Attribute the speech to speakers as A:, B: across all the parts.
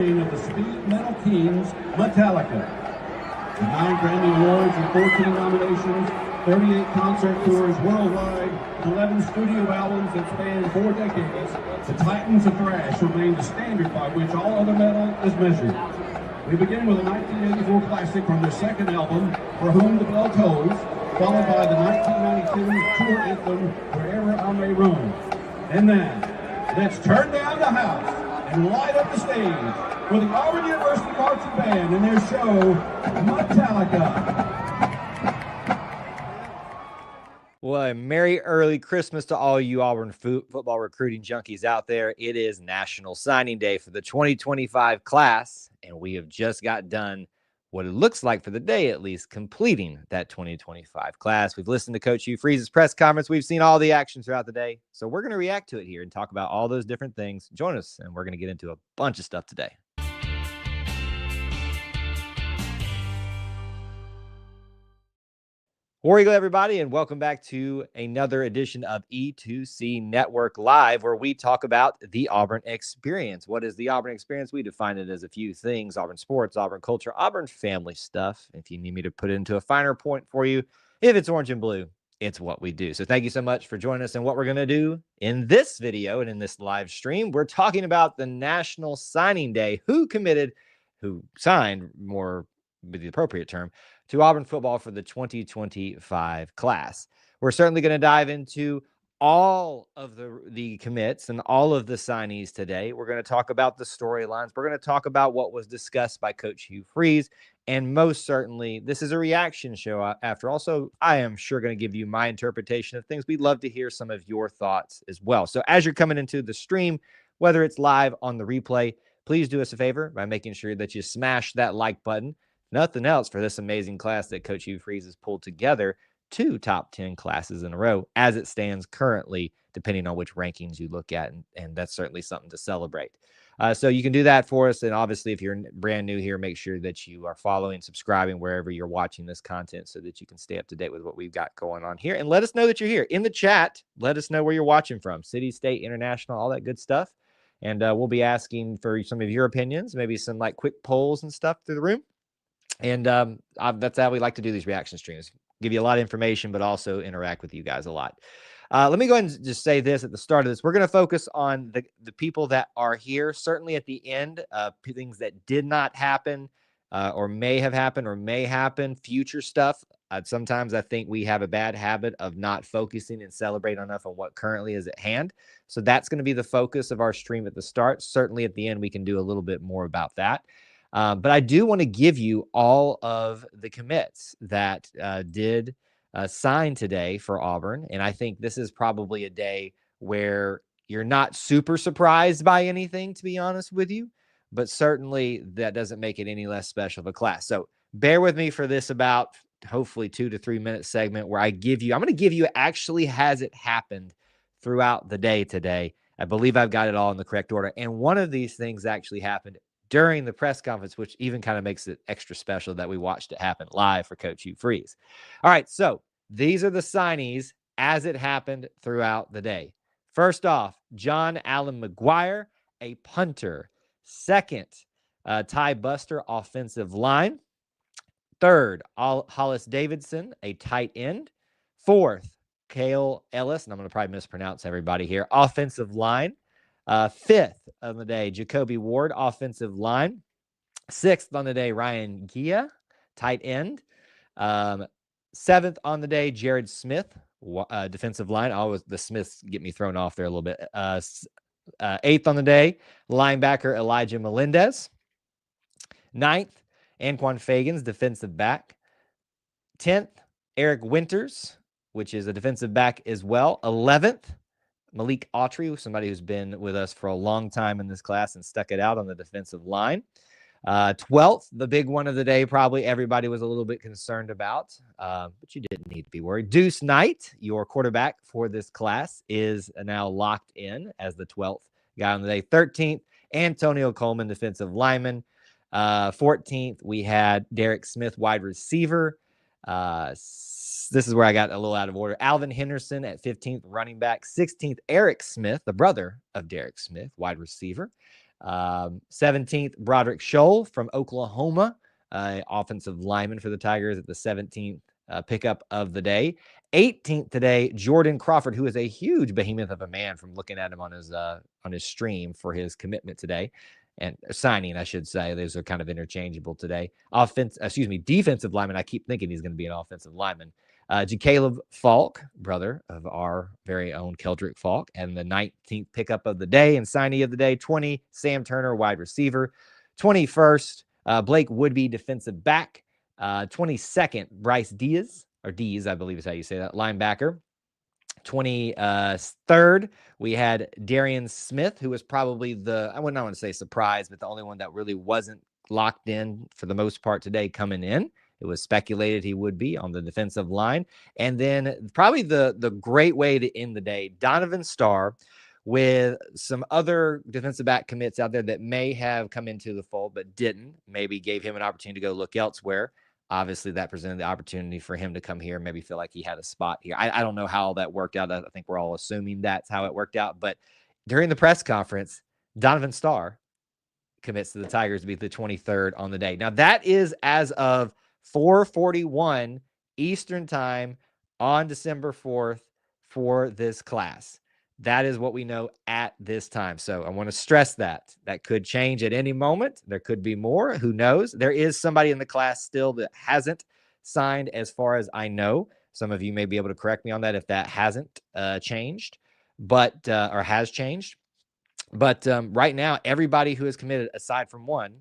A: Of the Speed Metal Kings, Metallica. 9 Grammy Awards and 14 nominations, 38 concert tours worldwide, 11 studio albums that span 4 decades, the Titans of Thrash remain the standard by which all other metal is measured. We begin with a 1984 classic from their second album, For Whom the Bell Tolls, followed by the 1992 tour anthem, Wherever I May Roam. And then, let's turn down the house and light up the stage with the Auburn University Marching Band and their show, Metallica.
B: Well, a merry early Christmas to all you Auburn football recruiting junkies out there. It is National Signing Day for the 2025 class, and we have just got done what it looks like for the day, at least, completing that 2025 class. We've listened to Coach Hugh Freeze's press conference. We've seen all the action throughout the day. So we're going to react to it here and talk about all those different things. Join us, and we're going to get into a bunch of stuff today. War Eagle, everybody, and welcome back to another edition of E2C Network Live, where we talk about the Auburn experience. What is the Auburn experience? We define it as a few things: Auburn sports, Auburn culture, Auburn family stuff. If you need me to put it into a finer point for you, if it's orange and blue, it's what we do. So thank you so much for joining us. And what we're going to do in this video and in this live stream, we're talking about the National Signing Day. Who committed, who signed, more with the appropriate term, to Auburn football for the 2025 class. We're certainly going to dive into all of the commits and all of the signees today. We're going to talk about the storylines. We're going to talk about what was discussed by Coach Hugh Freeze. And most certainly, this is a reaction show after all. So I am sure going to give you my interpretation of things. We'd love to hear some of your thoughts as well. So as you're coming into the stream, whether it's live on the replay, please do us a favor by making sure that you smash that like button. Nothing else for this amazing class that Coach Hugh Freeze has pulled together, 2 top 10 classes in a row as it stands currently, depending on which rankings you look at. And that's certainly something to celebrate. So you can do that for us. And obviously, if you're brand new here, make sure that you are following, subscribing wherever you're watching this content so that you can stay up to date with what we've got going on here. And let us know that you're here in the chat. Let us know where you're watching from: city, state, international, all that good stuff. And we'll be asking for some of your opinions, maybe some like quick polls and stuff through the room. And that's how we like to do these reaction streams. Give you a lot of information, but also interact with you guys a lot. Let me go ahead and just say this at the start of this. We're going to focus on the people that are here. Certainly at the end, things that did not happen or may have happened or may happen, future stuff. Sometimes I think we have a bad habit of not focusing and celebrating enough on what currently is at hand. So that's going to be the focus of our stream at the start. Certainly at the end, we can do a little bit more about that. But I do want to give you all of the commits that did sign today for Auburn. And I think this is probably a day where you're not super surprised by anything, to be honest with you. But certainly that doesn't make it any less special of a class. So bear with me for this about hopefully 2 to 3 minute segment where I'm going to give you actually has it happened throughout the day today. I believe I've got it all in the correct order. And one of these things actually happened during the press conference, which even kind of makes it extra special that we watched it happen live for Coach Hugh Freeze. All right, so these are the signees as it happened throughout the day. First off, John Allen McGuire, a punter. Second, Ty Buster, offensive line. Third, Hollis Davidson, a tight end. Fourth, Cale Ellis, and I'm going to probably mispronounce everybody here, offensive line. Fifth on the day, Jacoby Ward, offensive line. Sixth on the day, Ryan Gia, tight end. Seventh on the day, Jared Smith, defensive line. Always the Smiths get me thrown off there a little bit. Eighth on the day, linebacker Elijah Melendez. Ninth, Anquan Fagans, defensive back. 10th, Eric Winters, which is a defensive back as well. 11th, Malik Autry, somebody who's been with us for a long time in this class and stuck it out on the defensive line. 12th, the big one of the day, probably everybody was a little bit concerned about, but you didn't need to be worried. Deuce Knight, your quarterback for this class, is now locked in as the 12th guy on the day. 13th, Antonio Coleman, defensive lineman. 14th, we had Derek Smith, wide receiver. This is where I got a little out of order. Alvin Henderson at 15th, running back. 16th, Eric Smith, the brother of Derek Smith, wide receiver. 17th, Broderick Scholl from Oklahoma, offensive lineman for the Tigers at the 17th pickup of the day. 18th today, Jordan Crawford, who is a huge behemoth of a man from looking at him on his stream for his commitment today. And signing, I should say. Those are kind of interchangeable today. Defensive lineman. I keep thinking he's going to be an offensive lineman. Caleb Falk, brother of our very own Keldrick Falk, and the 19th pickup of the day and signee of the day. 20, Sam Turner, wide receiver. 21st, Blake Woodby, defensive back. 22nd, Bryce Diaz, or Dees, I believe is how you say that, linebacker. 23rd, we had Darian Smith, who was probably I wouldn't want to say surprise, but the only one that really wasn't locked in for the most part today coming in. It was speculated he would be on the defensive line. And then probably the great way to end the day, Donovan Starr, with some other defensive back commits out there that may have come into the fold but didn't, maybe gave him an opportunity to go look elsewhere. Obviously, that presented the opportunity for him to come here, maybe feel like he had a spot here. I don't know how that worked out. I think we're all assuming that's how it worked out. But during the press conference, Donovan Starr commits to the Tigers to be the 23rd on the day. Now, that is as of 4:41 Eastern time on December 4th for this class. That is what we know at this time. So I want to stress that. That could change at any moment. There could be more. Who knows? There is somebody in the class still that hasn't signed as far as I know. Some of you may be able to correct me on that if that hasn't changed, or has changed. But right now, everybody who is committed, aside from one,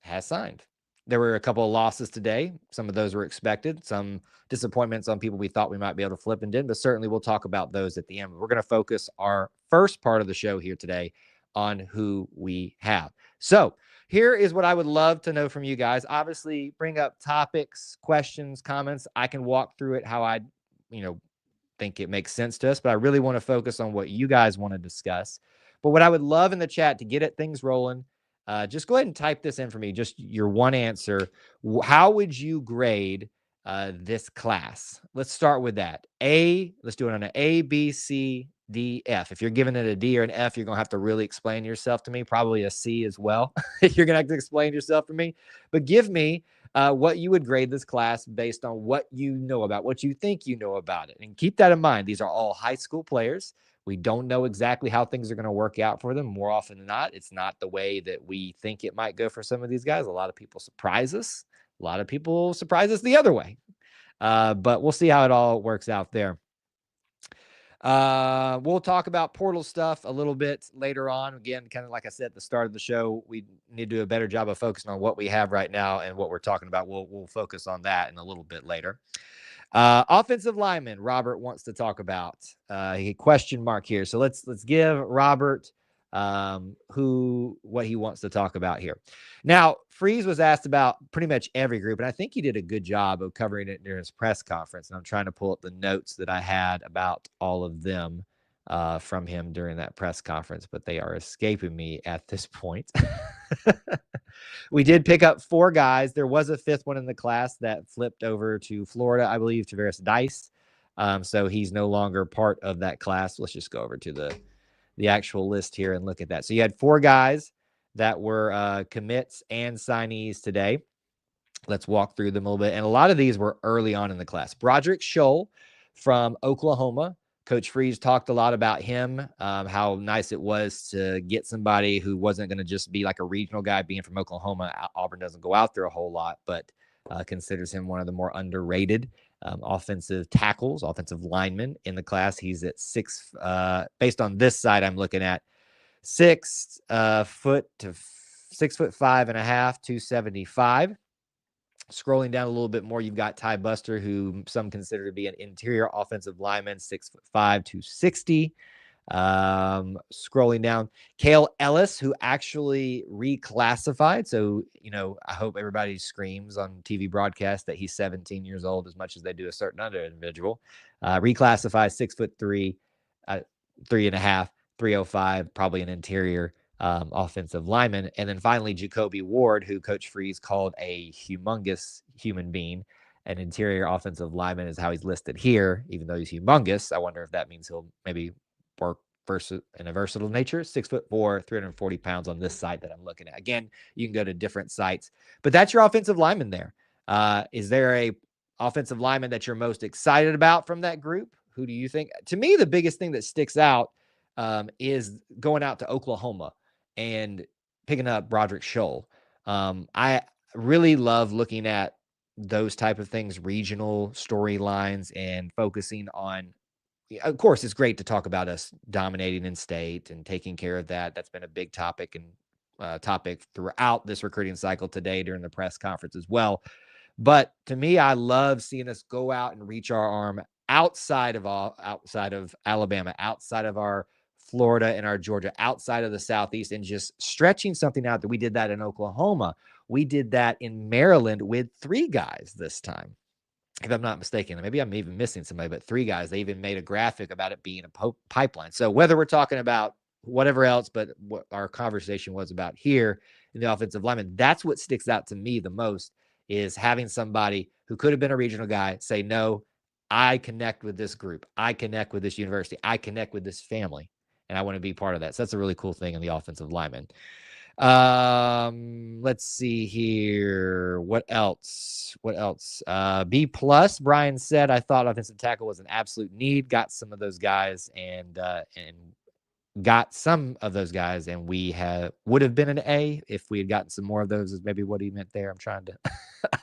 B: has signed. There were a couple of losses today. Some of those were expected. Some disappointments on people we thought we might be able to flip and didn't, but certainly we'll talk about those at the end. We're going to focus our first part of the show here today on who we have. So here is what I would love to know from you guys. Obviously, bring up topics, questions, comments. I can walk through it how I, think it makes sense to us, but I really want to focus on what you guys want to discuss. But what I would love in the chat to get things rolling, just go ahead and type this in for me. Just your one answer. How would you grade this class? Let's start with that. Let's do it on an A, B, C, D, F. If you're giving it a D or an F, you're going to have to really explain yourself to me. Probably a C as well. You're going to have to explain yourself to me. But give me what you would grade this class based on what you know about, what you think you know about it. And keep that in mind. These are all high school players. We don't know exactly how things are going to work out for them. More often than not, it's not the way that we think it might go for some of these guys. A lot of people surprise us. A lot of people surprise us the other way. But we'll see how it all works out there. We'll talk about portal stuff a little bit later on. Again, kind of like I said at the start of the show, we need to do a better job of focusing on what we have right now and what we're talking about. We'll focus on that in a little bit later. Offensive lineman, Robert wants to talk about a question mark here. So let's give Robert what he wants to talk about here. Now, Freeze was asked about pretty much every group, and I think he did a good job of covering it during his press conference. And I'm trying to pull up the notes that I had about all of them from him during that press conference, but they are escaping me at this point. We did pick up 4 guys. There was a 5th one in the class that flipped over to Florida, I believe, Tavares Dice. So he's no longer part of that class. Let's just go over to the actual list here and look at that. So you had 4 guys that were commits and signees today. Let's walk through them a little bit. And a lot of these were early on in the class. Broderick Scholl from Oklahoma. Coach Freeze talked a lot about him, how nice it was to get somebody who wasn't going to just be like a regional guy being from Oklahoma. Auburn doesn't go out there a whole lot, but considers him one of the more underrated offensive tackles, offensive linemen in the class. He's at 6, based on this side I'm looking at, 6 foot to 6'5.5", 275. Scrolling down a little bit more, you've got Ty Buster, who some consider to be an interior offensive lineman, 6'5", 260. Scrolling down, Cale Ellis, who actually reclassified. So, I hope everybody screams on TV broadcast that he's 17 years old as much as they do a certain other individual. Reclassified, 6'3", 3.5, 305, probably an interior offensive lineman. And then finally, Jacoby Ward, who Coach Freeze called a humongous human being. An interior offensive lineman is how he's listed here, even though he's humongous. I wonder if that means he'll maybe work in a versatile nature, 6'4", 340 pounds on this site that I'm looking at. Again, you can go to different sites, but that's your offensive lineman there. Is there a offensive lineman that you're most excited about from that group? Who do you think? To me, the biggest thing that sticks out is going out to Oklahoma and picking up Broderick Scholl. I really love looking at those type of things, regional storylines, and focusing on, of course, it's great to talk about us dominating in state and taking care of that. That's been a big topic and topic throughout this recruiting cycle today during the press conference as well. But to me, I love seeing us go out and reach our arm outside of Alabama, outside of our Florida and our Georgia, outside of the Southeast, and just stretching something out. That we did that in Oklahoma. We did that in Maryland with 3 guys this time, if I'm not mistaken. Maybe I'm even missing somebody, but 3 guys. They even made a graphic about it being a pipeline. So whether we're talking about whatever else, but what our conversation was about here in the offensive lineman, that's what sticks out to me the most, is having somebody who could have been a regional guy say, no, I connect with this group. I connect with this university. I connect with this family, and I want to be part of that. So that's a really cool thing in the offensive lineman. Let's see here. What else? B plus. Brian said, I thought offensive tackle was an absolute need. Got some of those guys and we would have been an A if we had gotten some more of those, is maybe what he meant there. I'm trying to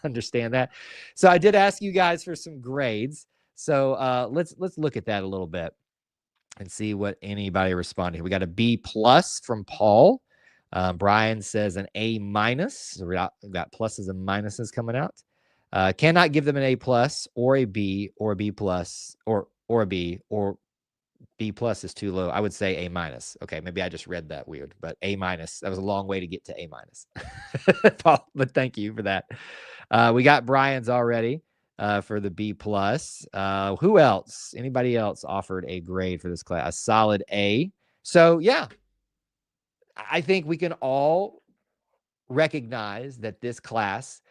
B: understand that. So I did ask you guys for some grades. So let's look at that a little bit and see what anybody responded. We got a B plus from Paul. Brian says an A minus. So we got pluses and minuses coming out. Cannot give them an A plus or a B or a B plus or a B, or B plus is too low. I would say A minus. Okay, maybe I just read that weird, but A minus. That was a long way to get to A minus. Paul, but thank you for that. We got Brian's already for the B plus. Who else? Anybody else offered a grade for this class? A solid A. So yeah, I think we can all recognize that this class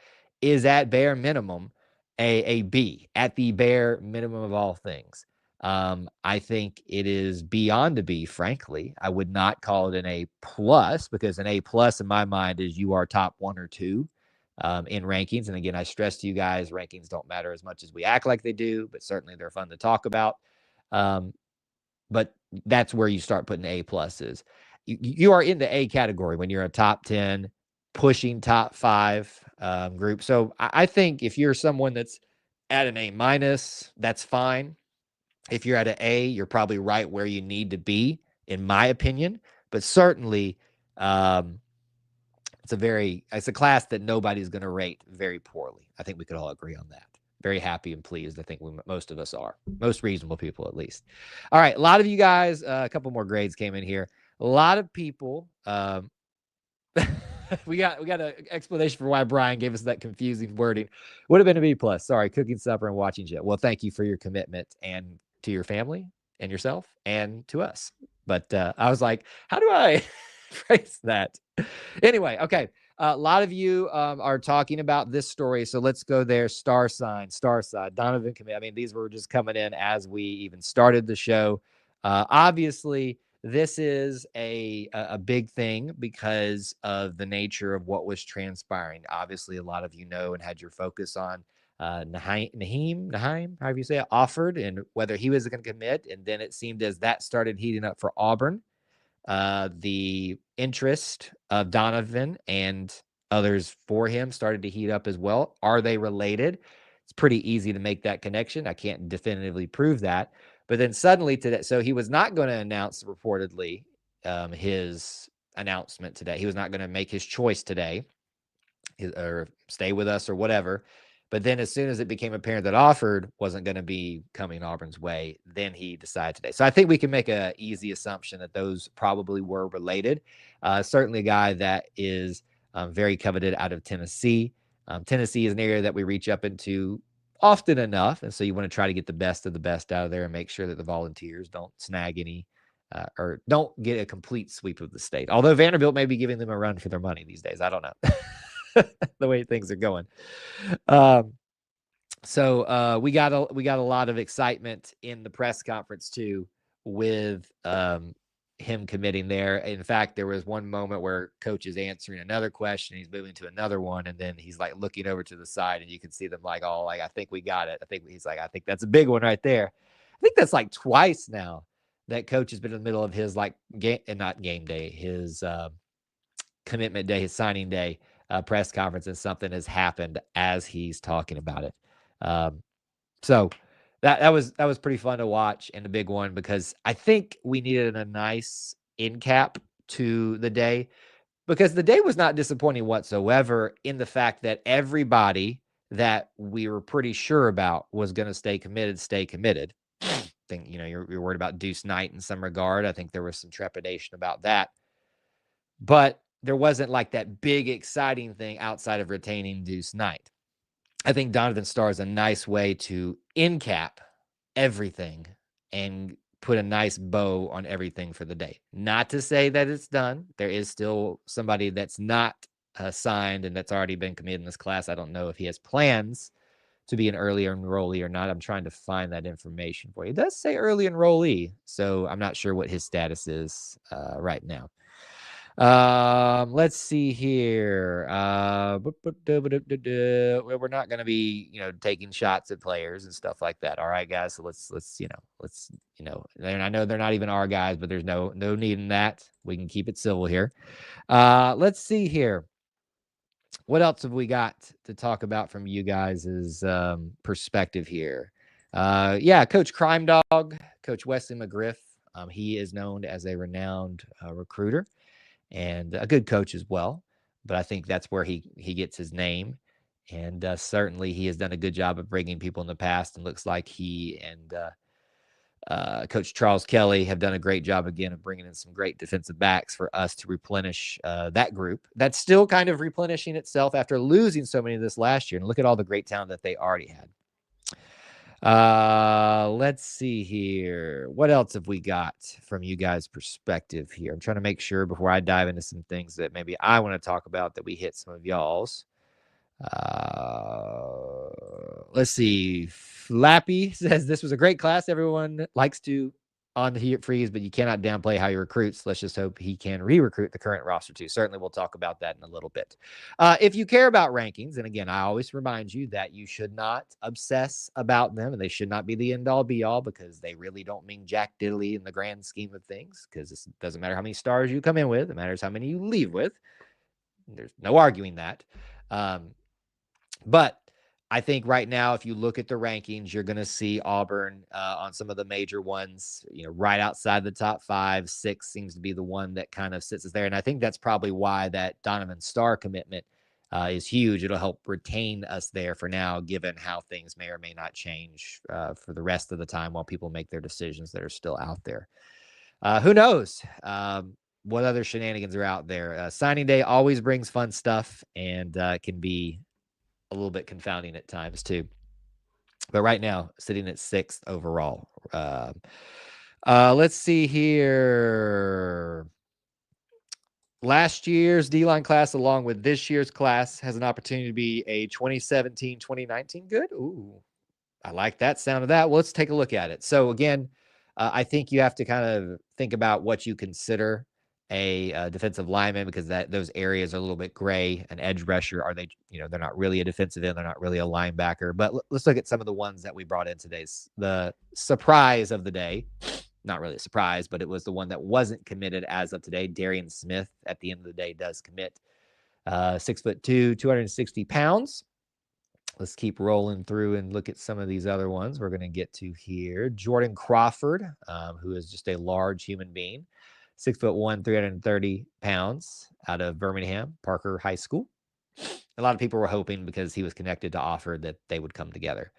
B: is at bare minimum a B, at the bare minimum of all things. I think it is beyond a B, frankly. I would not call it an A plus, because an A plus in my mind is you are top 1 or 2 in rankings. And again, I stress to you guys, rankings don't matter as much as we act like they do, but certainly they're fun to talk about. But that's where you start putting A pluses. You are in the A category when you're a top 10, pushing top 5 group. So I think if you're someone that's at an A minus, that's fine. If you're at an A, you're probably right where you need to be, in my opinion. But certainly, it's a class that nobody's going to rate very poorly. I think we could all agree on that. Very happy and pleased. I think most of us are. Most reasonable people, at least. All right. A lot of you guys, a couple more grades came in here. A lot of people. we got an explanation for why Brian gave us that confusing wording. Would have been a B plus. Sorry, cooking supper and watching Jet. Well, thank you for your commitment, and to your family and yourself and to us. But I was like, how do I phrase that? Anyway, okay. A lot of you are talking about this story, so let's go there. Star sign. Donovan commit. I mean, these were just coming in as we even started the show. Obviously, this is a big thing because of the nature of what was transpiring. Obviously, a lot of you know and had your focus on Naheem, however you say it, offered, and whether he was going to commit. And then it seemed as that started heating up for Auburn, the interest of Donovan and others for him started to heat up as well. Are they related? It's pretty easy to make that connection. I can't definitively prove that. But then suddenly today, so he was not going to announce reportedly his announcement today. He was not going to make his choice today or stay with us or whatever. But then as soon as it became apparent that offered wasn't going to be coming Auburn's way, then he decided today. So I think we can make an easy assumption that those probably were related. Certainly a guy that is very coveted out of Tennessee. Tennessee is an area that we reach up into often enough. And so you want to try to get the best of the best out of there and make sure that the Volunteers don't snag any or don't get a complete sweep of the state. Although Vanderbilt may be giving them a run for their money these days. I don't know. The way things are going. So we got a lot of excitement in the press conference too with him committing there. In fact, there was one moment where coach is answering another question, he's moving to another one, and then he's like looking over to the side, and you can see them like, oh, like I think we got it. I think he's like, I think that's a big one right there. I think that's like twice now that coach has been in the middle of his like game, and not game day, his commitment day, his signing day press conference, and something has happened as he's talking about it. So that was pretty fun to watch, and a big one because I think we needed a nice end cap to the day, because the day was not disappointing whatsoever in the fact that everybody that we were pretty sure about was going to stay committed. I think, you're worried about Deuce Knight in some regard. I think there was some trepidation about that, but there wasn't like that big exciting thing outside of retaining Deuce Knight. I think Donovan Starr is a nice way to end cap everything and put a nice bow on everything for the day. Not to say that it's done. There is still somebody that's not signed and that's already been committed in this class. I don't know if he has plans to be an early enrollee or not. I'm trying to find that information for you. It does say early enrollee, so I'm not sure what his status is right now. Let's see here. We're not going to be, taking shots at players and stuff like that. All right, guys. So let's, and I know they're not even our guys, but there's no need in that. We can keep it civil here. Let's see here. What else have we got to talk about from you guys' perspective here? Coach Crime Dog, Coach Wesley McGriff. He is known as a renowned recruiter and a good coach as well. But I think that's where he gets his name. And certainly he has done a good job of bringing people in the past. And looks like he and Coach Charles Kelly have done a great job again of bringing in some great defensive backs for us to replenish that group. That's still kind of replenishing itself after losing so many of this last year. And look at all the great talent that they already had. Let's see here. What else have we got from you guys' perspective here? I'm trying to make sure before I dive into some things that maybe I want to talk about that we hit some of y'all's. Let's see. Flappy says this was a great class. Everyone likes to on the freeze, but you cannot downplay how he recruits. Let's just hope he can re-recruit the current roster too. Certainly we'll talk about that in a little bit. If you care about rankings, and again, I always remind you that you should not obsess about them, and they should not be the end-all be-all, because they really don't mean jack diddly in the grand scheme of things, because it doesn't matter how many stars you come in with. It matters how many you leave with. There's no arguing that. But I think right now, if you look at the rankings, you're going to see Auburn on some of the major ones, right outside the top 5. 6 seems to be the one that kind of sits us there. And I think that's probably why that Donovan Starr commitment is huge. It'll help retain us there for now, given how things may or may not change for the rest of the time while people make their decisions that are still out there. Who knows what other shenanigans are out there? Signing day always brings fun stuff, and can be a little bit confounding at times too. But right now, sitting at 6th overall. Let's see here. Last year's D-line class, along with this year's class, has an opportunity to be a 2017-2019 good. Ooh, I like that sound of that. Well, let's take a look at it. So again, I think you have to kind of think about what you consider a defensive lineman, because those areas are a little bit gray. An edge rusher, are they, they're not really a defensive end. They're not really a linebacker. But let's look at some of the ones that we brought in today's. The surprise of the day, not really a surprise, but it was the one that wasn't committed as of today. Darian Smith, at the end of the day, does commit. 6'2", 260 pounds. Let's keep rolling through and look at some of these other ones we're going to get to here. Jordan Crawford, who is just a large human being. 6'1", 330 pounds, out of Birmingham, Parker High School. A lot of people were hoping, because he was connected to Oxford, that they would come together.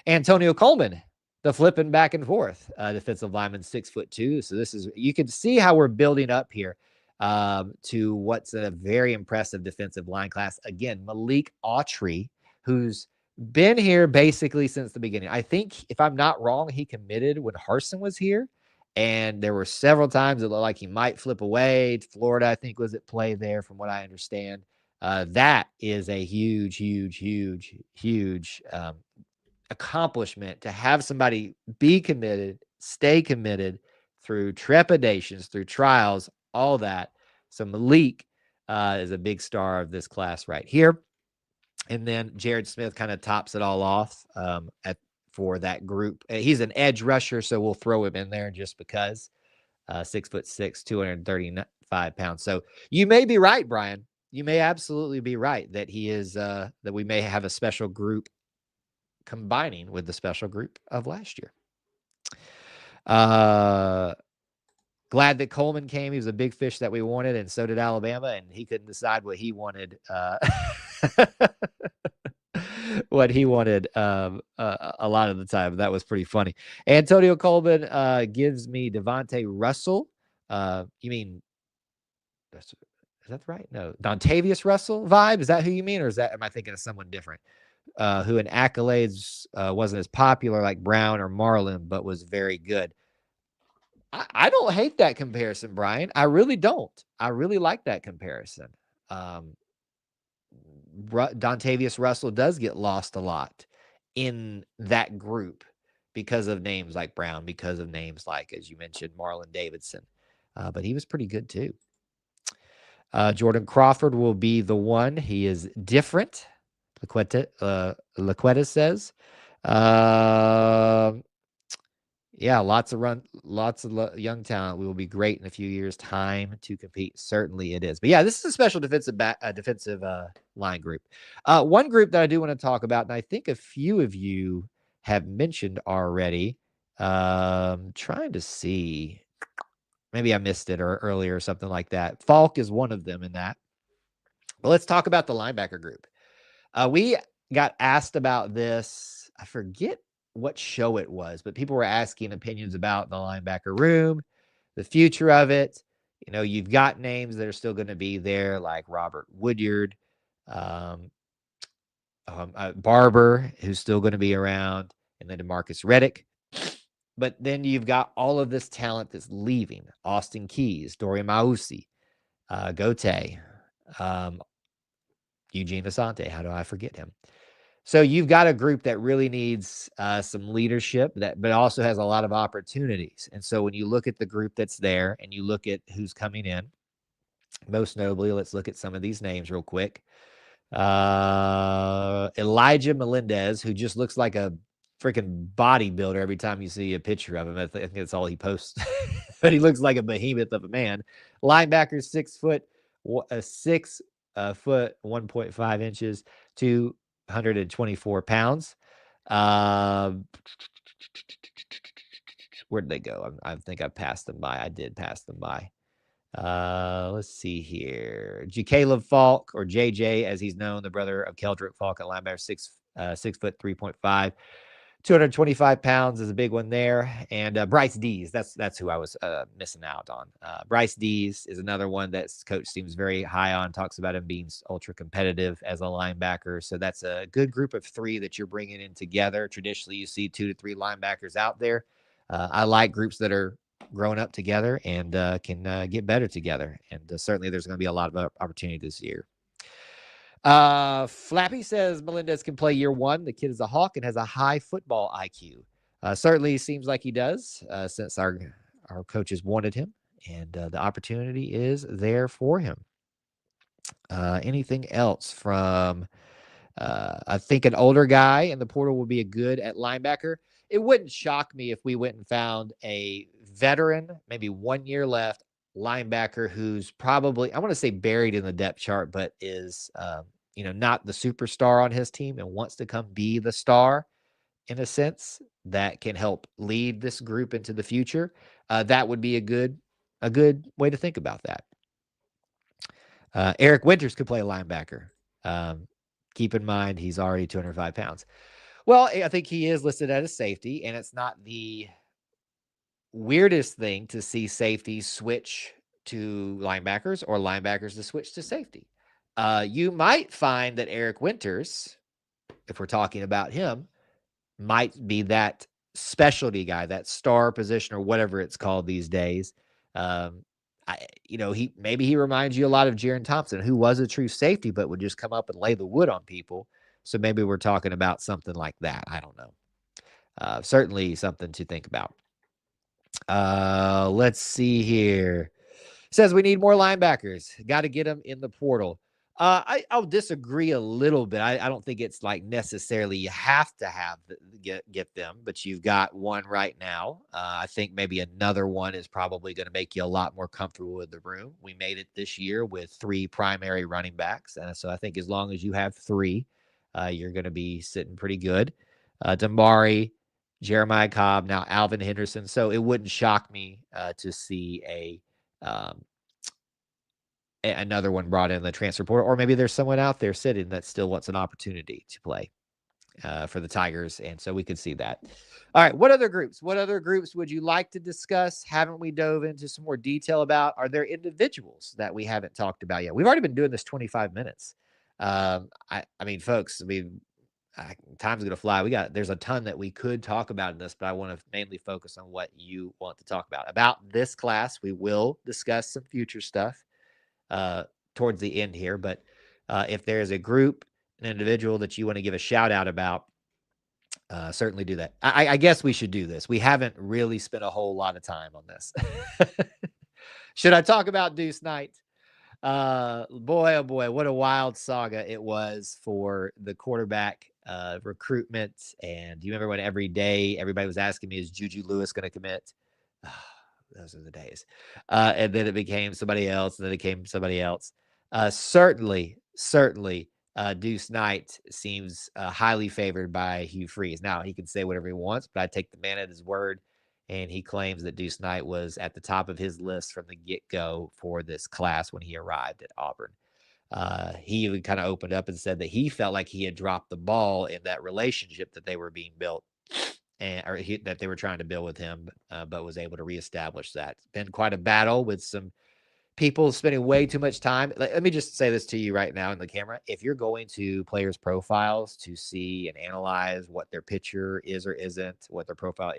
B: Antonio Coleman, the flipping back and forth defensive lineman, 6'2". So this is, you can see how we're building up here to what's a very impressive defensive line class. Again, Malik Autry, who's been here basically since the beginning. I think, if I'm not wrong, he committed when Harsin was here. And there were several times it looked like he might flip away. Florida, I think, was at play there, from what I understand. That is a huge, huge, huge, huge accomplishment, to have somebody be committed, stay committed through trepidations, through trials, all that. So Malik is a big star of this class right here. And then Jared Smith kind of tops it all off for that group. He's an edge rusher, so we'll throw him in there just because. 6'6", 235 pounds. So you may be right, Brian. You may absolutely be right that he is that we may have a special group combining with the special group of last year. Glad that Coleman came. He was a big fish that we wanted, and so did Alabama, and he couldn't decide what he wanted. What he wanted a lot of the time. That was pretty funny. Antonio Coleman gives me Devontae Russell. You mean is that right? No, Dontavius Russell vibe. Is that who you mean, or am I thinking of someone different? Who in accolades wasn't as popular like Brown or Marlin, but was very good. I don't hate that comparison, Brian. I really don't. I really like that comparison. Dontavius Russell does get lost a lot in that group because of names like Brown, because of names like, as you mentioned, Marlon Davidson. But he was pretty good too. Jordan Crawford will be the one. He is different. Laqueta says. Yeah, lots of young talent. We will be great in a few years' time to compete. Certainly, it is. But yeah, this is a special defensive line group. One group that I do want to talk about, and I think a few of you have mentioned already. Trying to see, maybe I missed it earlier or something like that. Falk is one of them in that. But let's talk about the linebacker group. We got asked about this. I forget what show it was, but people were asking opinions about the linebacker room, the future of it. You know, you've got names that are still going to be there, like Robert Woodyard, Barber, who's still going to be around, and then DeMarcus Reddick. But then you've got all of this talent that's leaving: Austin Keys, Dorian Mausi, Gote, Eugene Asante. How do I forget him? So you've got a group that really needs some leadership, but also has a lot of opportunities. And so when you look at the group that's there and you look at who's coming in, most notably, let's look at some of these names real quick. Elijah Melendez, who just looks like a freaking bodybuilder every time you see a picture of him. I think that's all he posts. But he looks like a behemoth of a man. Linebacker, 6 foot, 1.5 inches, 224 pounds. Where'd they go? I think I passed them by. I did pass them by. Let's see here. Caleb Falk, or JJ, as he's known, the brother of Keldrick Falk at linebacker, 6 foot 3.5. 225 pounds is a big one there. And Bryce Dees, that's who I was missing out on. Bryce Dees is another one that coach seems very high on, talks about him being ultra competitive as a linebacker. So that's a good group of 3 that you're bringing in together. Traditionally, you see 2 to 3 linebackers out there. I like groups that are growing up together and can get better together. And certainly there's going to be a lot of opportunity this year. Flappy says Melendez can play year 1. The kid is a hawk and has a high football IQ. Certainly seems like he does since our coaches wanted him, and the opportunity is there for him. Anything else from I think an older guy in the portal will be a good at linebacker. It wouldn't shock me if we went and found a veteran, maybe 1 year left linebacker who's probably, I want to say buried in the depth chart, but is, not the superstar on his team and wants to come be the star in a sense that can help lead this group into the future. That would be a good way to think about that. Eric Winters could play a linebacker. Keep in mind, he's already 205 pounds. Well, I think he is listed as a safety, and it's not the weirdest thing to see safeties switch to linebackers or linebackers to switch to safety. You might find that Eric Winters, if we're talking about him, might be that specialty guy, that star position or whatever it's called these days. He reminds you a lot of Jaron Thompson, who was a true safety, but would just come up and lay the wood on people. So maybe we're talking about something like that. I don't know. Certainly something to think about. Let's see here. Says we need more linebackers. Got to get them in the portal. I'll disagree a little bit. I don't think it's like necessarily you have to have get them, but you've got one right now. I think maybe another one is probably going to make you a lot more comfortable with the room. We made it this year with 3 primary running backs, and so I think as long as you have 3, you're going to be sitting pretty good. Damari, Jeremiah Cobb, now Alvin Henderson. So it wouldn't shock me to see another one brought in the transfer portal, or maybe there's someone out there sitting that still wants an opportunity to play for the Tigers, and so we could see that. All right, what other groups? What other groups would you like to discuss? Haven't we dove into some more detail about? Are there individuals that we haven't talked about yet? We've already been doing this 25 minutes. I mean, folks, time's going to fly. There's a ton that we could talk about in this, but I want to mainly focus on what you want to talk about this class. We will discuss some future stuff towards the end here, but if there's a group, an individual that you want to give a shout out about, certainly do that. I guess we should do this. We haven't really spent a whole lot of time on this. Should I talk about Deuce Knight? Boy, oh boy, what a wild saga it was for the quarterback recruitment. And do you remember when every day everybody was asking me, is Juju Lewis going to commit? Those are the days. And then it became somebody else, and then it became somebody else. Certainly, Deuce Knight seems highly favored by Hugh Freeze. Now, he can say whatever he wants, but I take the man at his word. And he claims that Deuce Knight was at the top of his list from the get-go for this class when he arrived at Auburn. He even kind of opened up and said that he felt like he had dropped the ball in that relationship that they were being built, that they were trying to build with him, but was able to reestablish that. It's been quite a battle with some people spending way too much time. Let me just say this to you right now in the camera. If you're going to players' profiles to see and analyze what their picture is or isn't, what their profile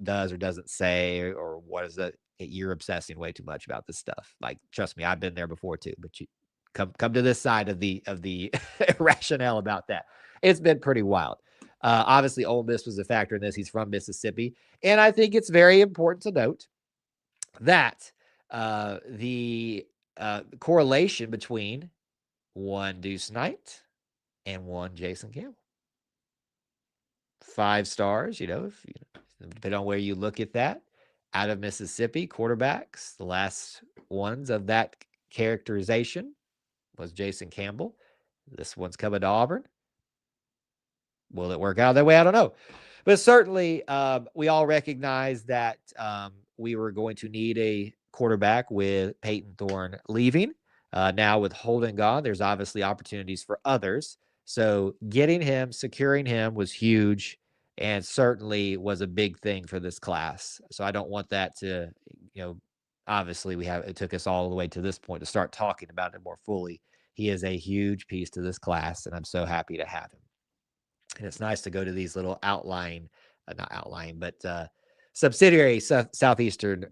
B: does or doesn't say, or what is it, you're obsessing way too much about this stuff. Like, trust me, I've been there before too, but you come to this side of the rationale about that. It's been pretty wild. Obviously, Ole Miss was a factor in this. He's from Mississippi. And I think it's very important to note that the correlation between one Deuce Knight and one Jason Campbell. 5 stars, depending on where you look at that. Out of Mississippi, quarterbacks, the last ones of that characterization was Jason Campbell. This one's coming to Auburn. Will it work out that way? I don't know. But certainly, we all recognize that we were going to need a quarterback with Peyton Thorne leaving. Now with Holden gone, there's obviously opportunities for others. So getting him, securing him was huge, and certainly was a big thing for this class. So I don't want that to, obviously it took us all the way to this point to start talking about it more fully. He is a huge piece to this class, and I'm so happy to have him. And it's nice to go to these little subsidiary Southeastern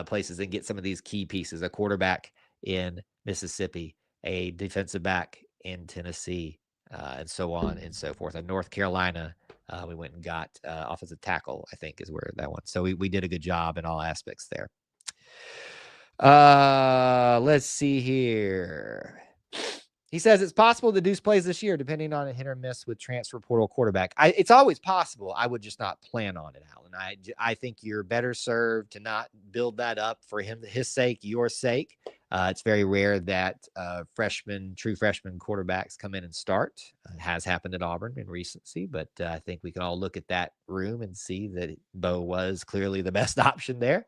B: places and get some of these key pieces, a quarterback in Mississippi, a defensive back in Tennessee, and so on and so forth. In North Carolina, we went and got offensive tackle, I think is where that one. So we did a good job in all aspects there. Let's see here. He says it's possible the Deuce plays this year, depending on a hit or miss with transfer portal quarterback. It's always possible. I would just not plan on it, Alan. I think you're better served to not build that up for his sake, your sake. It's very rare that true freshman quarterbacks come in and start. It has happened at Auburn in recency, but I think we can all look at that room and see that Bo was clearly the best option there.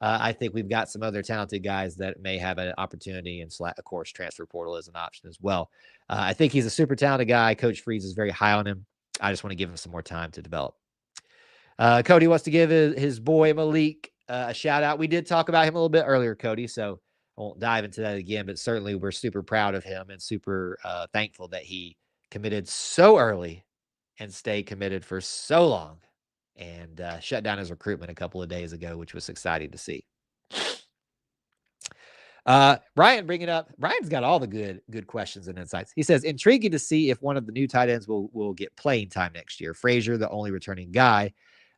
B: I think we've got some other talented guys that may have an opportunity, and of course, transfer portal is an option as well. I think he's a super talented guy. Coach Freeze is very high on him. I just want to give him some more time to develop. Cody wants to give his boy Malik a shout out. We did talk about him a little bit earlier, Cody, so I won't dive into that again, but certainly we're super proud of him and super thankful that he committed so early and stayed committed for so long, and shut down his recruitment a couple of days ago, which was exciting to see. Brian bringing up, Brian's got all the good questions and insights. He says, intriguing to see if one of the new tight ends will get playing time next year. Frazier, the only returning guy,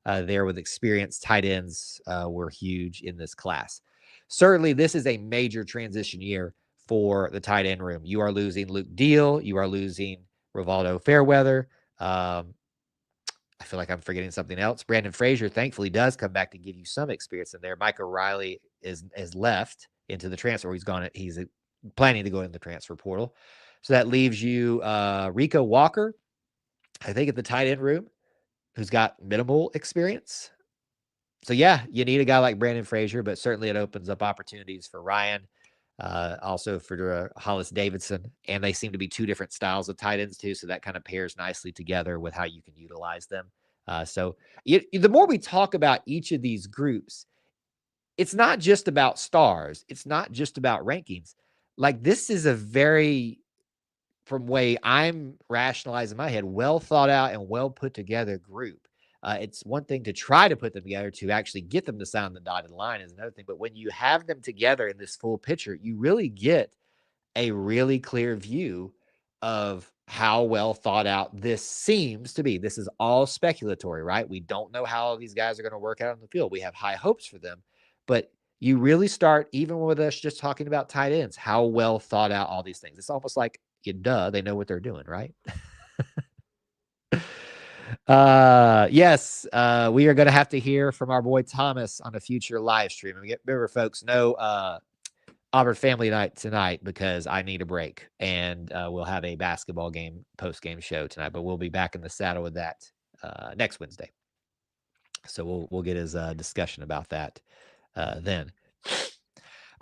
B: there with experienced tight ends were huge in this class. Certainly, this is a major transition year for the tight end room. You are losing Luke Deal. You are losing Rivaldo Fairweather. I feel like I'm forgetting something else. Brandon Frazier, thankfully, does come back to give you some experience in there. Mike O'Reilly is left into the transfer. He's gone. He's planning to go in the transfer portal. So that leaves you Rico Walker, I think, at the tight end room, who's got minimal experience. So, yeah, you need a guy like Brandon Frazier, but certainly it opens up opportunities for Ryan, also for Hollis Davidson. And they seem to be two different styles of tight ends, too. So that kind of pairs nicely together with how you can utilize them. So the more we talk about each of these groups, it's not just about stars. It's not just about rankings. Like, this is a very, from way I'm rationalizing in my head, well thought out and well put together group. It's one thing to try to put them together, to actually get them to sign the dotted line is another thing. But when you have them together in this full picture, you really get a really clear view of how well thought out this seems to be. This is all speculatory, right? We don't know how these guys are going to work out on the field. We have high hopes for them, but you really start, even with us just talking about tight ends, how well thought out all these things. It's almost like, they know what they're doing, right? Yes, we are going to have to hear from our boy Thomas on a future live stream. Remember, folks, no Auburn family night tonight because I need a break, and we'll have a basketball game post-game show tonight, but we'll be back in the saddle with that next Wednesday. So we'll get his discussion about that then.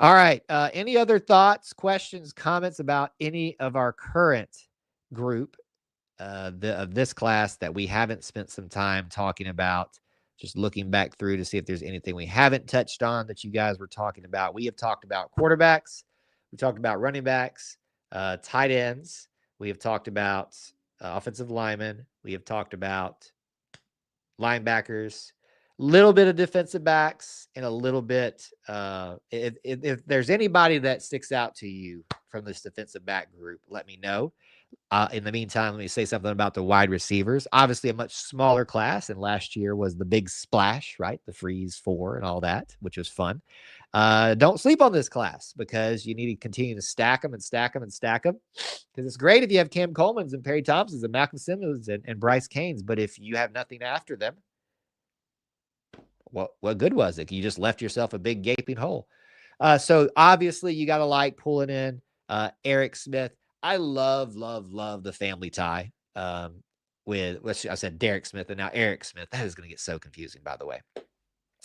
B: All right. Any other thoughts, questions, comments about any of our current group of this class that we haven't spent some time talking about? Just looking back through to see if there's anything we haven't touched on that you guys were talking about. We have talked about quarterbacks. We talked about running backs, tight ends. We have talked about offensive linemen. We have talked about linebackers, a little bit of defensive backs, and a little bit. If there's anybody that sticks out to you from this defensive back group, let me know. In the meantime, let me say something about the wide receivers. Obviously, a much smaller class, and last year was the big splash, right? The Freeze 4 and all that, which was fun. Don't sleep on this class because you need to continue to stack them and stack them and stack them. Because it's great if you have Cam Coleman's and Perry Thompson's and Malcolm Simmons and Bryce Canes, but if you have nothing after them, what good was it? You just left yourself a big gaping hole. So obviously, you got to like pulling in Eric Smith. I love the family tie with, I said Derek Smith and now Eric Smith. That is going to get so confusing, by the way.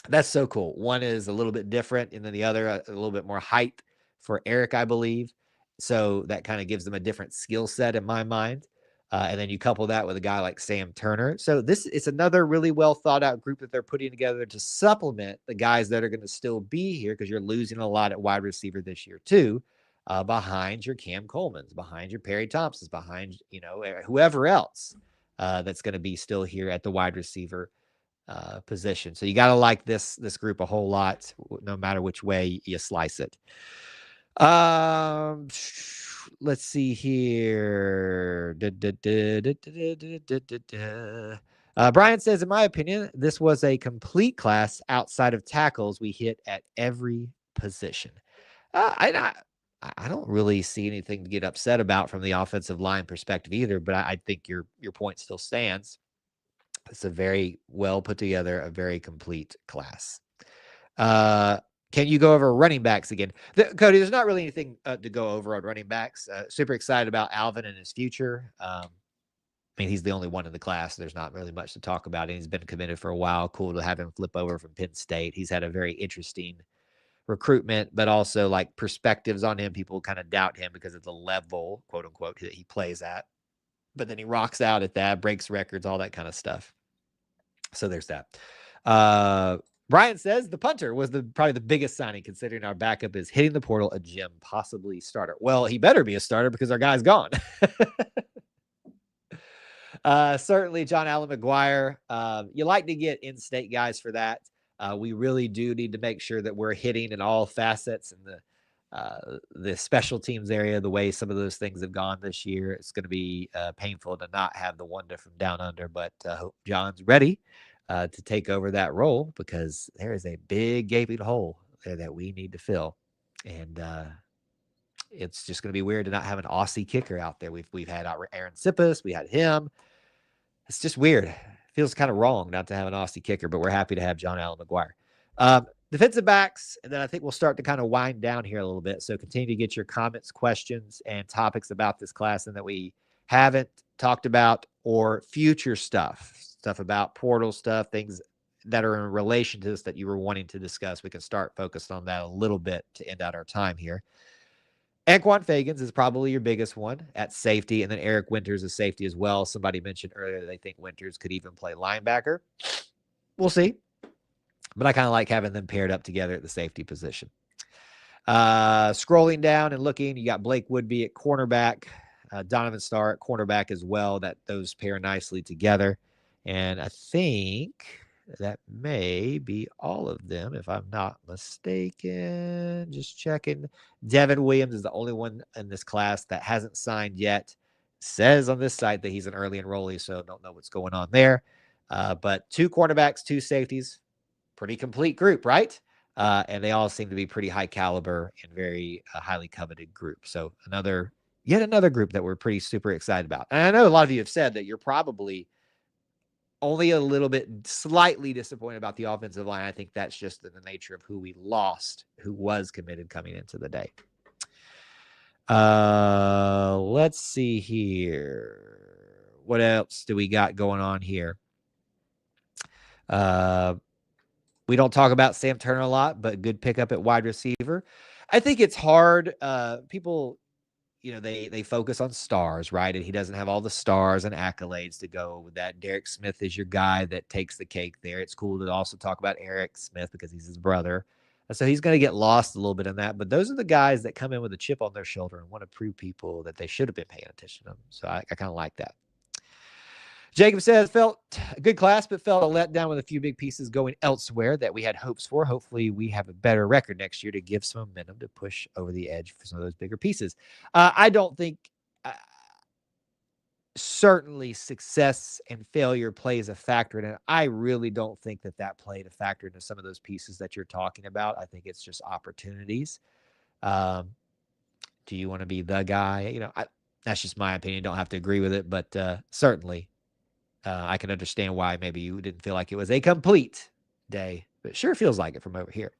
B: That's so cool. One is a little bit different, and then the other a little bit more height for Eric, I believe. So that kind of gives them a different skill set in my mind. And then you couple that with a guy like Sam Turner. So it's another really well thought out group that they're putting together to supplement the guys that are going to still be here, because you're losing a lot at wide receiver this year too, behind your Cam Coleman's, behind your Perry Thompson's, behind whoever else that's going to be still here at the wide receiver position. So you got to like this group a whole lot, no matter which way you slice it. Let's see here. Brian says, in my opinion, this was a complete class outside of tackles. We hit at every position. I don't really see anything to get upset about from the offensive line perspective either, but I think your point still stands. It's a very well put together, a very complete class. Can you go over running backs again? Cody, there's not really anything to go over on running backs. Super excited about Alvin and his future. I mean, he's the only one in the class. There's not really much to talk about. And he's been committed for a while. Cool to have him flip over from Penn State. He's had a very interesting recruitment, but also like perspectives on him. People kind of doubt him because of the level, quote unquote, that he plays at. But then he rocks out at that, breaks records, all that kind of stuff. So there's that. Brian says the punter was probably the biggest signing, considering our backup is hitting the portal, a gem, possibly starter. Well, he better be a starter because our guy's gone. Certainly, John Allen McGuire. You like to get in-state guys for that. We really do need to make sure that we're hitting in all facets in the special teams area, the way some of those things have gone this year. It's going to be painful to not have the wonder from down under, but hope John's ready to take over that role, because there is a big gaping hole there that we need to fill. And it's just going to be weird to not have an Aussie kicker out there. We've had Aaron Sippis, we had him. It's just weird. It feels kind of wrong not to have an Aussie kicker, but we're happy to have John Allen McGuire. Defensive backs, and then I think we'll start to kind of wind down here a little bit. So continue to get your comments, questions, and topics about this class and that we haven't talked about, or future stuff about portal stuff, things that are in relation to this that you were wanting to discuss. We can start focused on that a little bit to end out our time here. Anquan Fagans is probably your biggest one at safety, and then Eric Winters is safety as well. Somebody mentioned earlier that they think Winters could even play linebacker. We'll see. But I kind of like having them paired up together at the safety position. Scrolling down and looking, you got Blake Woodby at cornerback, Donovan Starr at cornerback as well. Those pair nicely together. And I think that may be all of them, if I'm not mistaken. Just checking. Devin Williams is the only one in this class that hasn't signed yet. Says on this site that he's an early enrollee, so don't know what's going on there. But 2 cornerbacks, 2 safeties, pretty complete group, right? And they all seem to be pretty high caliber and very highly coveted group. So yet another group that we're pretty super excited about. And I know a lot of you have said that you're probably only a little bit slightly disappointed about the offensive line. I think that's just the nature of who we lost, who was committed coming into the day. Let's see here. What else do we got going on here? We don't talk about Sam Turner a lot, but good pickup at wide receiver. I think it's hard. People, they focus on stars, right? And he doesn't have all the stars and accolades to go with that. Derek Smith is your guy that takes the cake there. It's cool to also talk about Eric Smith because he's his brother. So he's going to get lost a little bit in that. But those are the guys that come in with a chip on their shoulder and want to prove people that they should have been paying attention to them. So I kind of like that. Jacob says, felt a good class, but felt a letdown with a few big pieces going elsewhere that we had hopes for. Hopefully we have a better record next year to give some momentum to push over the edge for some of those bigger pieces. I don't think certainly success and failure plays a factor in it. I really don't think that played a factor into some of those pieces that you're talking about. I think it's just opportunities. Do you want to be the guy? That's just my opinion. Don't have to agree with it, but certainly I can understand why maybe you didn't feel like it was a complete day, but it sure feels like it from over here.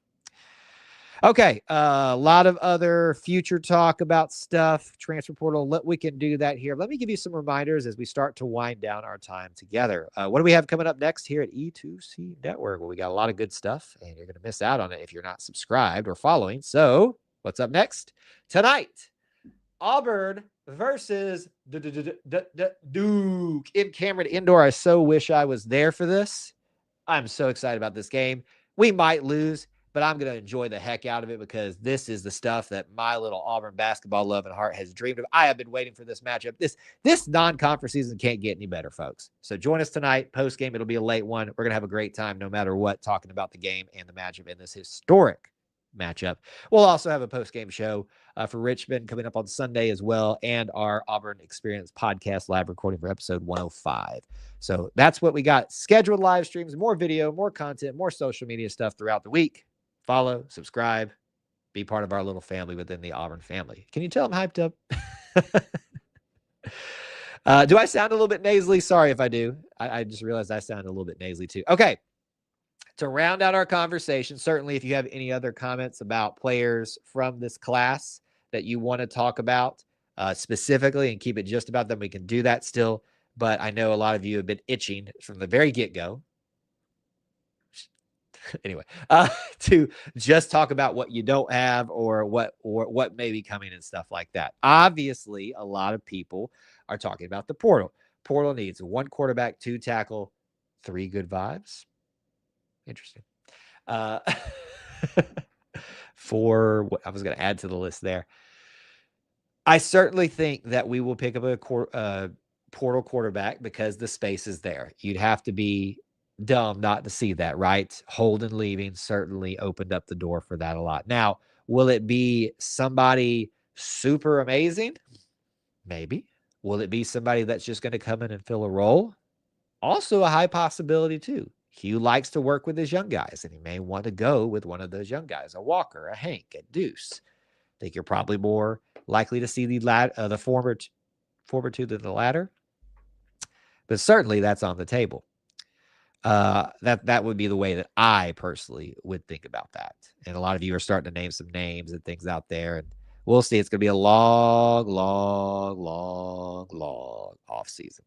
B: Okay, a lot of other future talk about stuff, transfer portal. We can do that here. Let me give you some reminders as we start to wind down our time together. What do we have coming up next here at E2C Network? Well, we got a lot of good stuff, and you're going to miss out on it if you're not subscribed or following. So what's up next? Tonight, Auburn versus Duke in Cameron Indoor. I so wish I was there for this. I'm so excited about this game. We might lose, but I'm going to enjoy the heck out of it because this is the stuff that my little Auburn basketball love and heart has dreamed of. I have been waiting for this matchup. This non-conference season can't get any better, folks. So join us tonight, post-game. It'll be a late one. We're going to have a great time no matter what, talking about the game and the matchup in this historic matchup. We'll also have a post-game show for Richmond coming up on Sunday as well, and our Auburn Experience podcast live recording for episode 105. So that's what we got. Scheduled live streams, more video, more content, more social media stuff throughout the week. Follow, subscribe, be part of our little family within the Auburn family. Can you tell I'm hyped up? Do I sound a little bit nasally? Sorry if I do. I just realized I sound a little bit nasally too. Okay. To round out our conversation, certainly if you have any other comments about players from this class that you want to talk about specifically and keep it just about them, we can do that still. But I know a lot of you have been itching from the very get-go. Anyway, to just talk about what you don't have or what may be coming and stuff like that. Obviously, a lot of people are talking about the portal. Portal needs 1 quarterback, 2 tackle, 3 good vibes. Interesting. For what I was going to add to the list there, I certainly think that we will pick up a portal quarterback because the space is there. You'd have to be dumb not to see that, right? Holden leaving certainly opened up the door for that a lot. Now, will it be somebody super amazing? Maybe. Will it be somebody that's just going to come in and fill a role? Also a high possibility too. Hugh likes to work with his young guys, and he may want to go with one of those young guys, a Walker, a Hank, a Deuce. I think you're probably more likely to see the former two than the latter, but certainly that's on the table. That would be the way that I personally would think about that. And a lot of you are starting to name some names and things out there, and we'll see. It's going to be a long off season.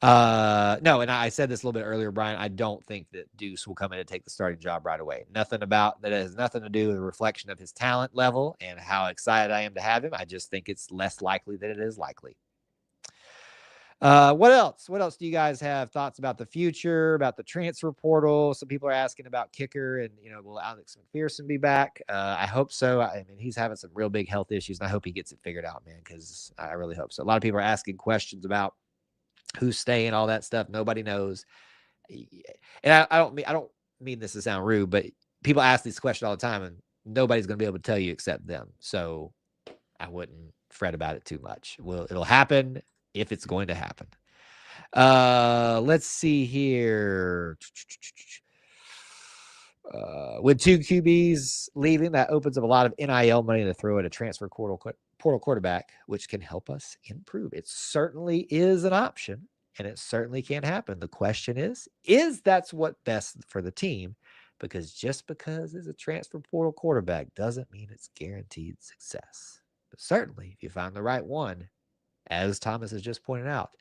B: No, and I said this a little bit earlier, Brian. I don't think that Deuce will come in and take the starting job right away. Nothing about that has nothing to do with a reflection of his talent level and how excited I am to have him. I just think it's less likely than it is likely. What else? What else do you guys have thoughts about the future, about the transfer portal? Some people are asking about kicker and, will Alex McPherson be back? I hope so. I mean, he's having some real big health issues, and I hope he gets it figured out, man, because I really hope so. A lot of people are asking questions about who's staying, all that stuff. Nobody knows. And I don't mean this to sound rude, but people ask these questions all the time, and nobody's going to be able to tell you except them. So I wouldn't fret about it too much. It'll happen if it's going to happen. Let's see here. With 2 QBs leaving, that opens up a lot of NIL money to throw at a transfer portal quarterback, which can help us improve. It certainly is an option, and it certainly can happen. The question is that's what best for the team? Because just because it's a transfer portal quarterback doesn't mean it's guaranteed success. But certainly, if you find the right one, as Thomas has just pointed out,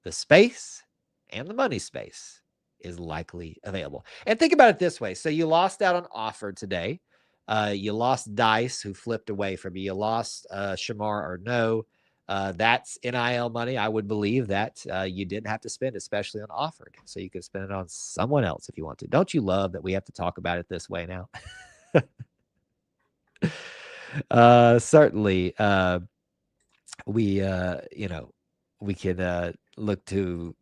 B: the space and the money space is likely available. And think about it this way. So you lost out on Offer today. You lost Dice, who flipped away from you. You lost Shamar or no. That's NIL money. I would believe that you didn't have to spend, especially on Offered. So you could spend it on someone else if you want to. Don't you love that we have to talk about it this way now? Certainly. We can look to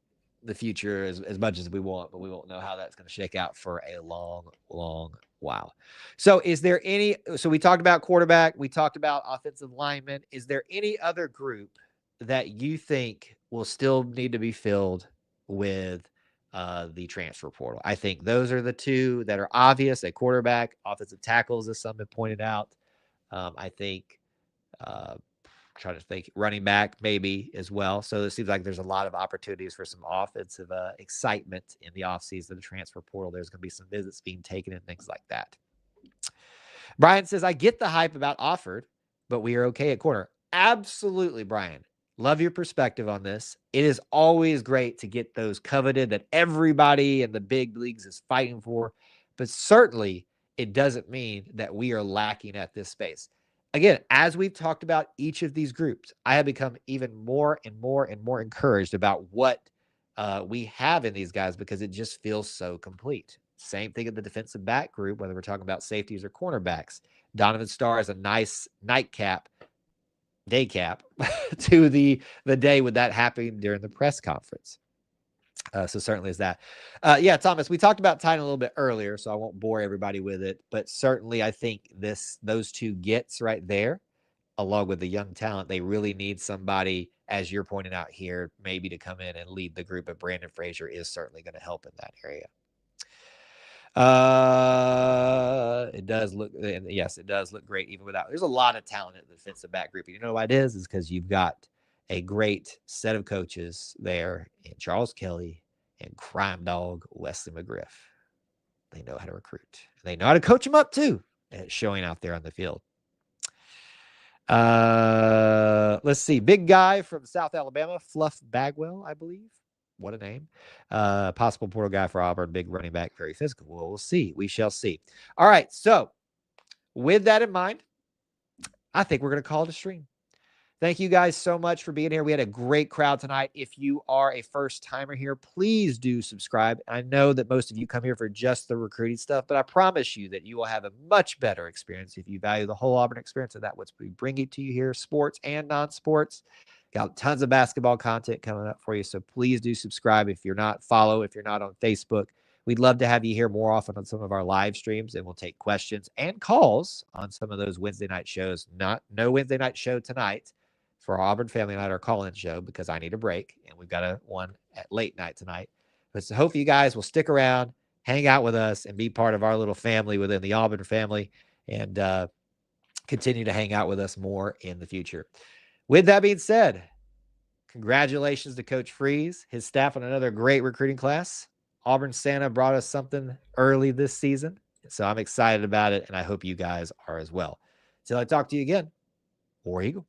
B: the future as much as we want, but we won't know how that's going to shake out for a long while. So we talked about quarterback, we talked about offensive linemen. Is there any other group that you think will still need to be filled with the transfer portal? I think those are the two that are obvious: a quarterback, offensive tackles, as some have pointed out. I think trying to think, running back maybe as well. So it seems like there's a lot of opportunities for some offensive excitement in the offseason, the transfer portal. There's going to be some visits being taken and things like that. Brian says, I get the hype about Offered, but we are okay at corner. Absolutely, Brian. Love your perspective on this. It is always great to get those coveted that everybody in the big leagues is fighting for, but certainly it doesn't mean that we are lacking at this space. Again, as we've talked about each of these groups, I have become even more and more encouraged about what we have in these guys, because it just feels so complete. Same thing in the defensive back group, whether we're talking about safeties or cornerbacks. Donovan Starr is a nice day cap to the day with that happening during the press conference. So certainly is that. Yeah, Thomas, we talked about Titan a little bit earlier, so I won't bore everybody with it. But certainly I think those two gets right there, along with the young talent, they really need somebody, as you're pointing out here, maybe to come in and lead the group. And Brandon Frazier is certainly going to help in that area. It does look, and yes, it does look great even without. There's a lot of talent in the defensive back group. You know why it is? Is because you've got a great set of coaches there in Charles Kelly and crime dog Wesley McGriff. They know how to recruit. They know how to coach them up too, and it's showing out there on the field. Let's see. Big guy from South Alabama, Fluff Bagwell, I believe. What a name. Possible portal guy for Auburn, big running back, very physical. Well, we'll see. We shall see. All right. So with that in mind, I think we're going to call it a stream. Thank you guys so much for being here. We had a great crowd tonight. If you are a first timer here, please do subscribe. I know that most of you come here for just the recruiting stuff, but I promise you that you will have a much better experience if you value the whole Auburn experience, and that's what we bring it to you here, sports and non-sports. Got tons of basketball content coming up for you, so please do subscribe. If you're not, follow. If you're not on Facebook, we'd love to have you here more often on some of our live streams, and we'll take questions and calls on some of those Wednesday night shows. No Wednesday night show tonight for Auburn Family Night, our call-in show, because I need a break, and we've got one at late night tonight. But so hopefully you guys will stick around, hang out with us, and be part of our little family within the Auburn family, and continue to hang out with us more in the future. With that being said, congratulations to Coach Freeze, his staff on another great recruiting class. Auburn Santa brought us something early this season, so I'm excited about it, and I hope you guys are as well. Till I talk to you again, War Eagle.